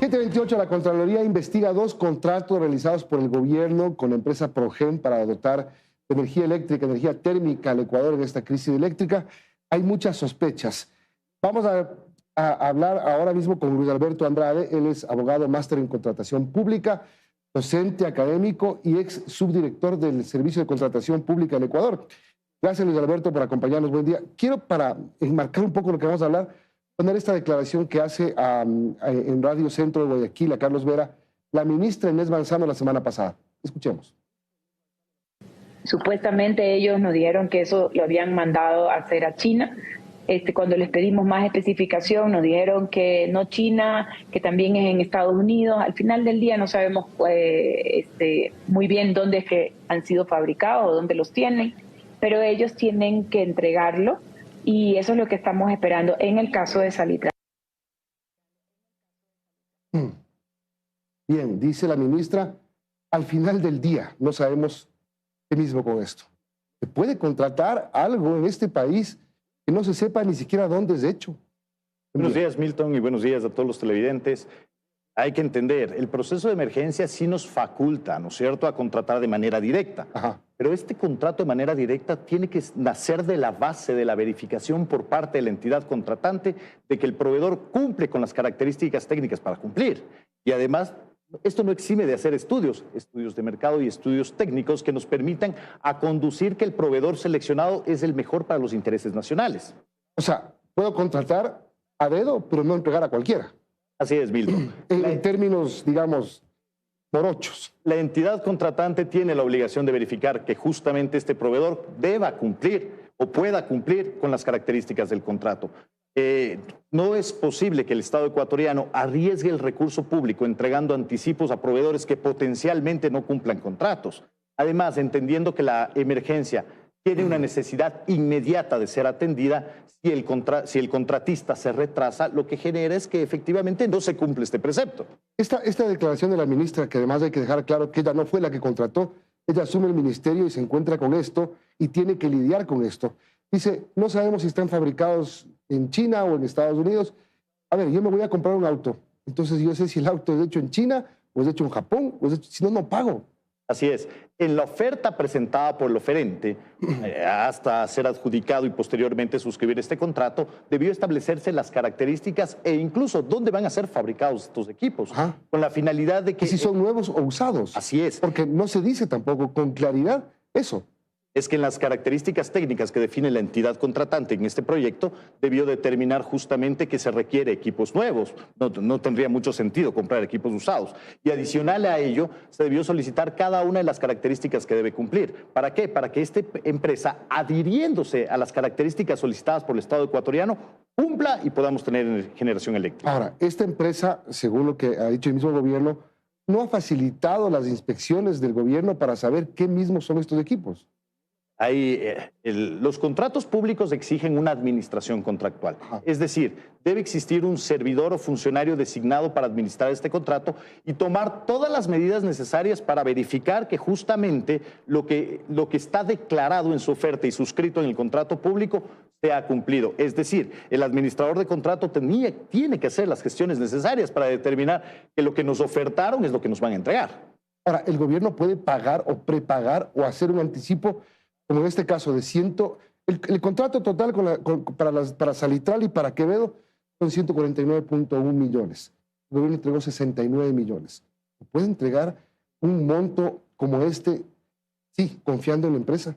728, la Contraloría investiga 2 contratos realizados por el gobierno con la empresa Progen para dotar de energía eléctrica, energía térmica al Ecuador en esta crisis eléctrica. Hay muchas sospechas. Vamos a hablar ahora mismo con Luis Alberto Andrade. Él es abogado máster en contratación pública, docente académico y ex subdirector del Servicio de Contratación Pública en Ecuador. Gracias, Luis Alberto, por acompañarnos. Buen día. Quiero, para enmarcar un poco lo que vamos a hablar, poner esta declaración que hace en Radio Centro de Guayaquil a Carlos Vera la ministra Inés Manzano la semana pasada. Escuchemos. Supuestamente ellos nos dijeron que eso lo habían mandado a hacer a China. Cuando les pedimos más especificación nos dijeron que no China, que también es en Estados Unidos. Al final del día no sabemos muy bien dónde es que han sido fabricados o dónde los tienen, pero ellos tienen que entregarlo y eso es lo que estamos esperando en el caso de Salitrán. Bien, dice la ministra, al final del día no sabemos qué mismo con esto. ¿Se puede contratar algo en este país que no se sepa ni siquiera dónde es hecho? Buenos días, Milton, y buenos días a todos los televidentes. Hay que entender, el proceso de emergencia sí nos faculta, ¿no es cierto?, a contratar de manera directa. Ajá. Pero este contrato de manera directa tiene que nacer de la base de la verificación por parte de la entidad contratante de que el proveedor cumple con las características técnicas para cumplir. Y además, esto no exime de hacer estudios de mercado y estudios técnicos que nos permitan a conducir que el proveedor seleccionado es el mejor para los intereses nacionales. O sea, puedo contratar a dedo, pero no entregar a cualquiera. Así es, Milton. En términos, digamos, morochos. La entidad contratante tiene la obligación de verificar que justamente este proveedor deba cumplir o pueda cumplir con las características del contrato. No es posible que el Estado ecuatoriano arriesgue el recurso público entregando anticipos a proveedores que potencialmente no cumplan contratos. Además, entendiendo que la emergencia tiene una necesidad inmediata de ser atendida, si el contratista se retrasa, lo que genera es que efectivamente no se cumple este precepto. Esta declaración de la ministra, que además hay que dejar claro que ella no fue la que contrató, ella asume el ministerio y se encuentra con esto y tiene que lidiar con esto. Dice, no sabemos si están fabricados en China o en Estados Unidos. A ver, yo me voy a comprar un auto, entonces yo sé si el auto es hecho en China o es hecho en Japón, o es hecho, si no, no pago. Así es. En la oferta presentada por el oferente, hasta ser adjudicado y posteriormente suscribir este contrato, debió establecerse las características e incluso dónde van a ser fabricados estos equipos, con la finalidad de que... si son nuevos o usados. Así es. Porque no se dice tampoco con claridad eso. Es que en las características técnicas que define la entidad contratante en este proyecto debió determinar justamente que se requiere equipos nuevos. No tendría mucho sentido comprar equipos usados. Y adicional a ello, se debió solicitar cada una de las características que debe cumplir. ¿Para qué? Para que esta empresa, adhiriéndose a las características solicitadas por el Estado ecuatoriano, cumpla y podamos tener generación eléctrica. Ahora, esta empresa, según lo que ha dicho el mismo gobierno, no ha facilitado las inspecciones del gobierno para saber qué mismos son estos equipos. Los contratos públicos exigen una administración contractual. Es decir, debe existir un servidor o funcionario designado para administrar este contrato y tomar todas las medidas necesarias para verificar que justamente lo que está declarado en su oferta y suscrito en el contrato público sea cumplido. Es decir, el administrador de contrato tiene que hacer las gestiones necesarias para determinar que lo que nos ofertaron es lo que nos van a entregar. Ahora, el gobierno puede pagar o prepagar o hacer un anticipo, como en este caso de el contrato total para Salitral y para Quevedo son 149.1 millones. El gobierno entregó 69 millones. ¿Puede entregar un monto como este, sí, confiando en la empresa?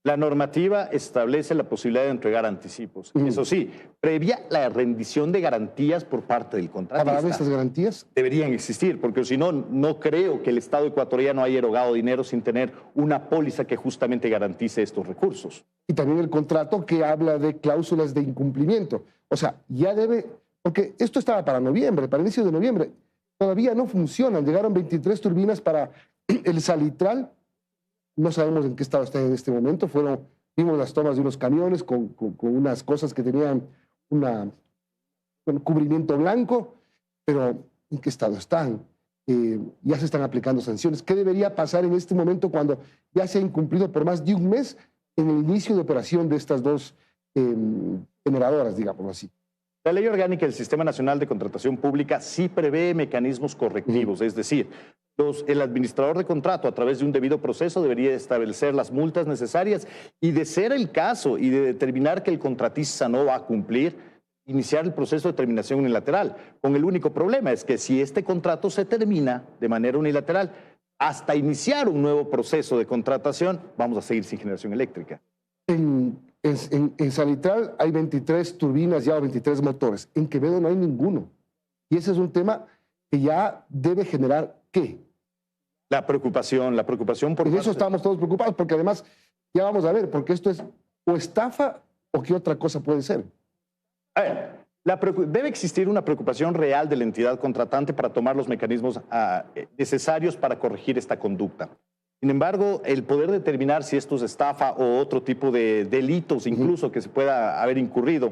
La normativa establece la posibilidad de entregar anticipos. Eso sí, previa la rendición de garantías por parte del contratista. ¿Habrá estas garantías? Deberían existir, porque si no, no creo que el Estado ecuatoriano haya erogado dinero sin tener una póliza que justamente garantice estos recursos. Y también el contrato que habla de cláusulas de incumplimiento. O sea, ya debe, porque esto estaba para noviembre, para inicios de noviembre. Todavía no funcionan. Llegaron 23 turbinas para el Salitral. No sabemos en qué estado está en este momento. Vimos las tomas de unos camiones con unas cosas que tenían un cubrimiento blanco, pero ¿en qué estado están? Ya se están aplicando sanciones. ¿Qué debería pasar en este momento cuando ya se ha incumplido por más de un mes en el inicio de operación de estas dos generadoras, digámoslo así? La Ley Orgánica del Sistema Nacional de Contratación Pública sí prevé mecanismos correctivos, es decir, el administrador de contrato, a través de un debido proceso, debería establecer las multas necesarias y, de ser el caso y de determinar que el contratista no va a cumplir, iniciar el proceso de terminación unilateral. Con el único problema es que si este contrato se termina de manera unilateral, hasta iniciar un nuevo proceso de contratación, vamos a seguir sin generación eléctrica. En Sanitral hay 23 turbinas ya, o 23 motores. En Quevedo no hay ninguno. Y ese es un tema que ya debe generar, ¿qué? La preocupación por... Y eso estamos todos preocupados, porque además, ya vamos a ver, porque esto es o estafa o qué otra cosa puede ser. A ver, debe existir una preocupación real de la entidad contratante para tomar los mecanismos necesarios para corregir esta conducta. Sin embargo, el poder determinar si esto es estafa o otro tipo de delitos incluso que se pueda haber incurrido,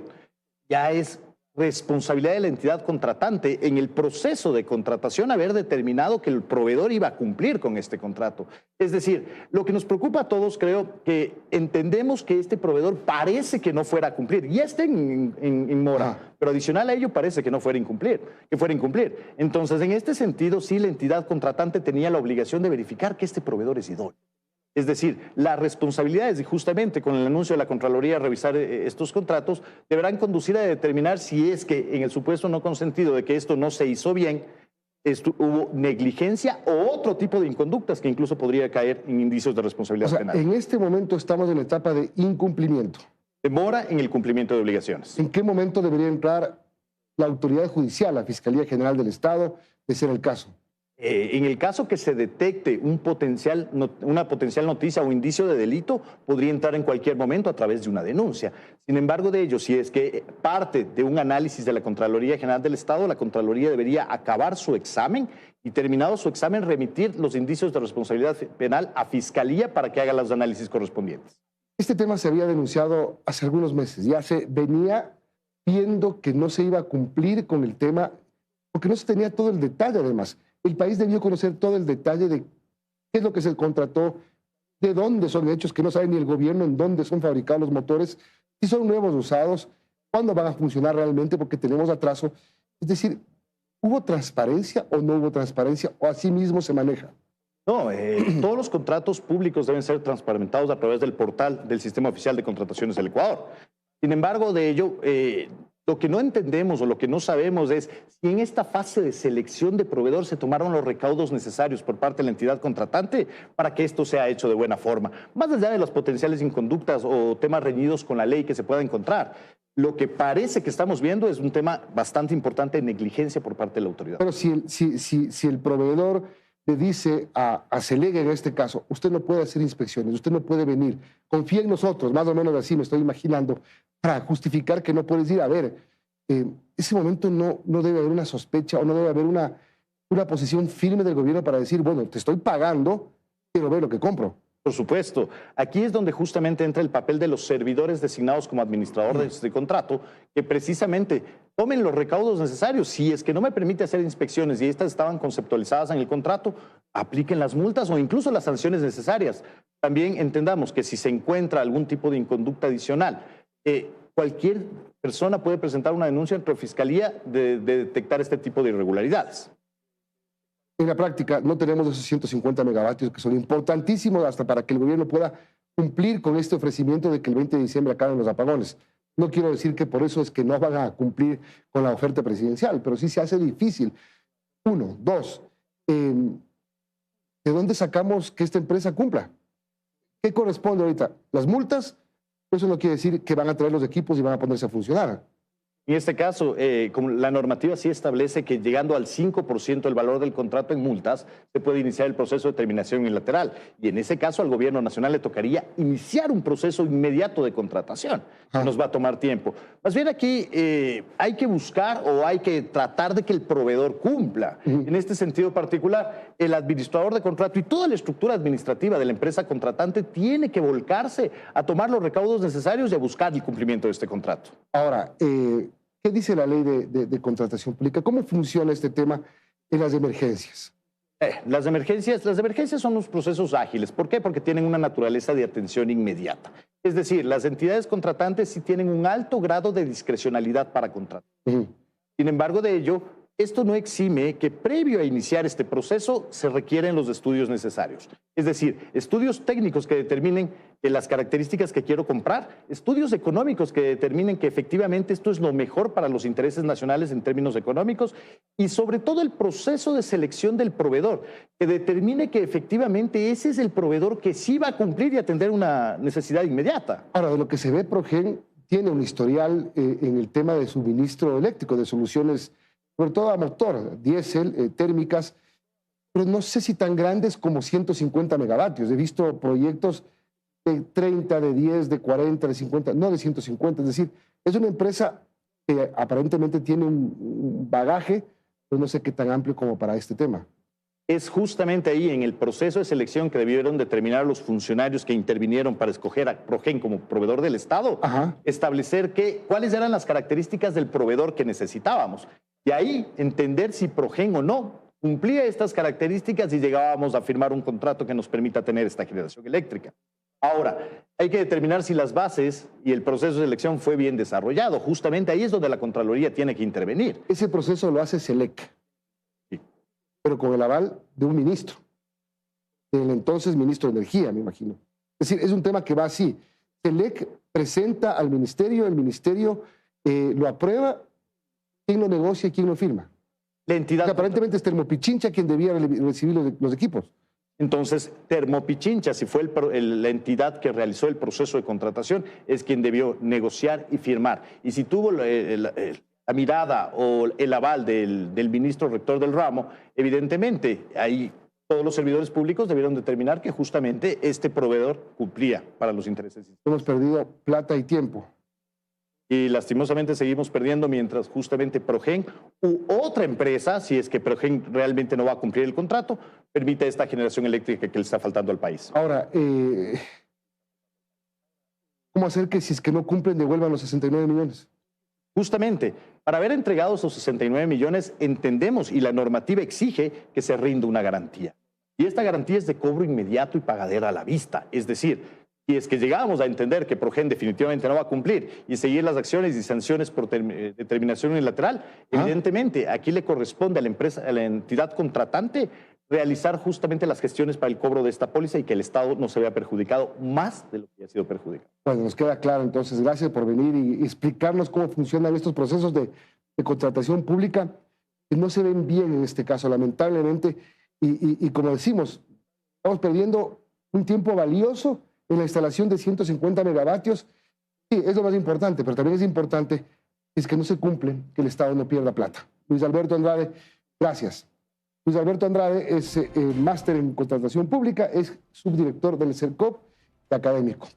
ya es responsabilidad de la entidad contratante en el proceso de contratación haber determinado que el proveedor iba a cumplir con este contrato. Es decir, lo que nos preocupa a todos, creo que entendemos que este proveedor parece que no fuera a cumplir, y está en mora, pero adicional a ello parece que no fuera a incumplir, que fuera a incumplir. Entonces, en este sentido, sí, la entidad contratante tenía la obligación de verificar que este proveedor es idóneo. Es decir, las responsabilidades, y justamente con el anuncio de la Contraloría a revisar estos contratos, deberán conducir a determinar si es que en el supuesto no consentido de que esto no se hizo bien, hubo negligencia o otro tipo de inconductas que incluso podría caer en indicios de responsabilidad penal. En este momento estamos en la etapa de incumplimiento. Demora en el cumplimiento de obligaciones. ¿En qué momento debería entrar la autoridad judicial, la Fiscalía General del Estado, de ser el caso? En el caso que se detecte una potencial noticia o indicio de delito, podría entrar en cualquier momento a través de una denuncia. Sin embargo, de ello, si es que parte de un análisis de la Contraloría General del Estado, la Contraloría debería acabar su examen y, terminado su examen, remitir los indicios de responsabilidad penal a Fiscalía para que haga los análisis correspondientes. Este tema se había denunciado hace algunos meses. Ya se venía viendo que no se iba a cumplir con el tema, porque no se tenía todo el detalle, además. El país debió conocer todo el detalle de qué es lo que se contrató, de dónde son hechos, que no sabe ni el gobierno en dónde son fabricados los motores, si son nuevos o usados, cuándo van a funcionar realmente, porque tenemos atraso. Es decir, ¿hubo transparencia o no hubo transparencia, o así mismo se maneja? No, todos los contratos públicos deben ser transparentados a través del portal del Sistema Oficial de Contrataciones del Ecuador. Sin embargo, de ello, lo que no entendemos o lo que no sabemos es si en esta fase de selección de proveedor se tomaron los recaudos necesarios por parte de la entidad contratante para que esto sea hecho de buena forma. Más allá de las potenciales inconductas o temas reñidos con la ley que se pueda encontrar, lo que parece que estamos viendo es un tema bastante importante de negligencia por parte de la autoridad. Pero si el proveedor le dice a Celega, en este caso, usted no puede hacer inspecciones, usted no puede venir, confía en nosotros, más o menos así me estoy imaginando, para justificar que no puedes ir. A ver, ese momento no debe haber una sospecha o no debe haber una posición firme del gobierno para decir, bueno, te estoy pagando, quiero ver lo que compro. Por supuesto. Aquí es donde justamente entra el papel de los servidores designados como administrador de este contrato, que precisamente tomen los recaudos necesarios. Si es que no me permite hacer inspecciones y estas estaban conceptualizadas en el contrato, apliquen las multas o incluso las sanciones necesarias. También entendamos que si se encuentra algún tipo de inconducta adicional, cualquier persona puede presentar una denuncia ante la Fiscalía de detectar este tipo de irregularidades. En la práctica no tenemos esos 150 megavatios que son importantísimos hasta para que el gobierno pueda cumplir con este ofrecimiento de que el 20 de diciembre acaben los apagones. No quiero decir que por eso es que no van a cumplir con la oferta presidencial, pero sí se hace difícil. Uno. Dos, ¿de dónde sacamos que esta empresa cumpla? ¿Qué corresponde ahorita? ¿Las multas? Eso no quiere decir que van a traer los equipos y van a ponerse a funcionar. En este caso, como la normativa sí establece que llegando al 5% del valor del contrato en multas, se puede iniciar el proceso de terminación unilateral. Y en ese caso al gobierno nacional le tocaría iniciar un proceso inmediato de contratación, que nos va a tomar tiempo. Más bien aquí hay que buscar o hay que tratar de que el proveedor cumpla. En este sentido particular, el administrador de contrato y toda la estructura administrativa de la empresa contratante tiene que volcarse a tomar los recaudos necesarios y a buscar el cumplimiento de este contrato. Ahora, ¿qué dice la ley de contratación pública? ¿Cómo funciona este tema en las emergencias? Las emergencias son los procesos ágiles. ¿Por qué? Porque tienen una naturaleza de atención inmediata. Es decir, las entidades contratantes sí tienen un alto grado de discrecionalidad para contratar. Sin embargo, de ello, esto no exime que previo a iniciar este proceso se requieren los estudios necesarios. Es decir, estudios técnicos que determinen las características que quiero comprar, estudios económicos que determinen que efectivamente esto es lo mejor para los intereses nacionales en términos económicos y sobre todo el proceso de selección del proveedor, que determine que efectivamente ese es el proveedor que sí va a cumplir y atender una necesidad inmediata. Ahora, de lo que se ve, Progen tiene un historial en el tema de suministro eléctrico, de soluciones sobre todo a motor, diésel, térmicas, pero no sé si tan grandes como 150 megavatios. He visto proyectos de 30, de 10, de 40, de 50, no de 150. Es decir, es una empresa que aparentemente tiene un bagaje, pero no sé qué tan amplio como para este tema. Es justamente ahí, en el proceso de selección que debieron determinar los funcionarios que intervinieron para escoger a Progen como proveedor del Estado, establecer cuáles eran las características del proveedor que necesitábamos. Y ahí entender si Progen o no cumplía estas características y llegábamos a firmar un contrato que nos permita tener esta generación eléctrica. Ahora, hay que determinar si las bases y el proceso de selección fue bien desarrollado. Justamente ahí es donde la Contraloría tiene que intervenir. Ese proceso lo hace SELEC, sí, pero con el aval de un ministro, del entonces ministro de Energía, me imagino. Es decir, es un tema que va así. SELEC presenta al ministerio, el ministerio lo aprueba. ¿Quién lo negocia y quién lo firma? La entidad. Aparentemente es Termopichincha quien debía recibir los equipos. Entonces, Termopichincha, si fue la entidad que realizó el proceso de contratación, es quien debió negociar y firmar. Y si tuvo la mirada o el aval del ministro rector del ramo, evidentemente ahí todos los servidores públicos debieron determinar que justamente este proveedor cumplía para los intereses. Hemos perdido plata y tiempo. Y lastimosamente seguimos perdiendo mientras justamente Progen u otra empresa, si es que Progen realmente no va a cumplir el contrato, permite esta generación eléctrica que le está faltando al país. Ahora, ¿cómo hacer que si es que no cumplen devuelvan los 69 millones? Justamente, para haber entregado esos 69 millones, entendemos y la normativa exige que se rinda una garantía. Y esta garantía es de cobro inmediato y pagadera a la vista. Es decir, si es que llegamos a entender que Progen definitivamente no va a cumplir y seguir las acciones y sanciones por determinación unilateral, evidentemente aquí le corresponde a la empresa, a la entidad contratante, realizar justamente las gestiones para el cobro de esta póliza y que el Estado no se vea perjudicado más de lo que ya ha sido perjudicado. Bueno, nos queda claro entonces. Gracias por venir y explicarnos cómo funcionan estos procesos de contratación pública que no se ven bien en este caso, lamentablemente. Y como decimos, estamos perdiendo un tiempo valioso en la instalación de 150 megavatios. Sí, es lo más importante, pero también es importante es que no se cumplen, que el Estado no pierda plata. Luis Alberto Andrade, gracias. Luis Alberto Andrade es máster en contratación pública, es subdirector del CERCOP y académico.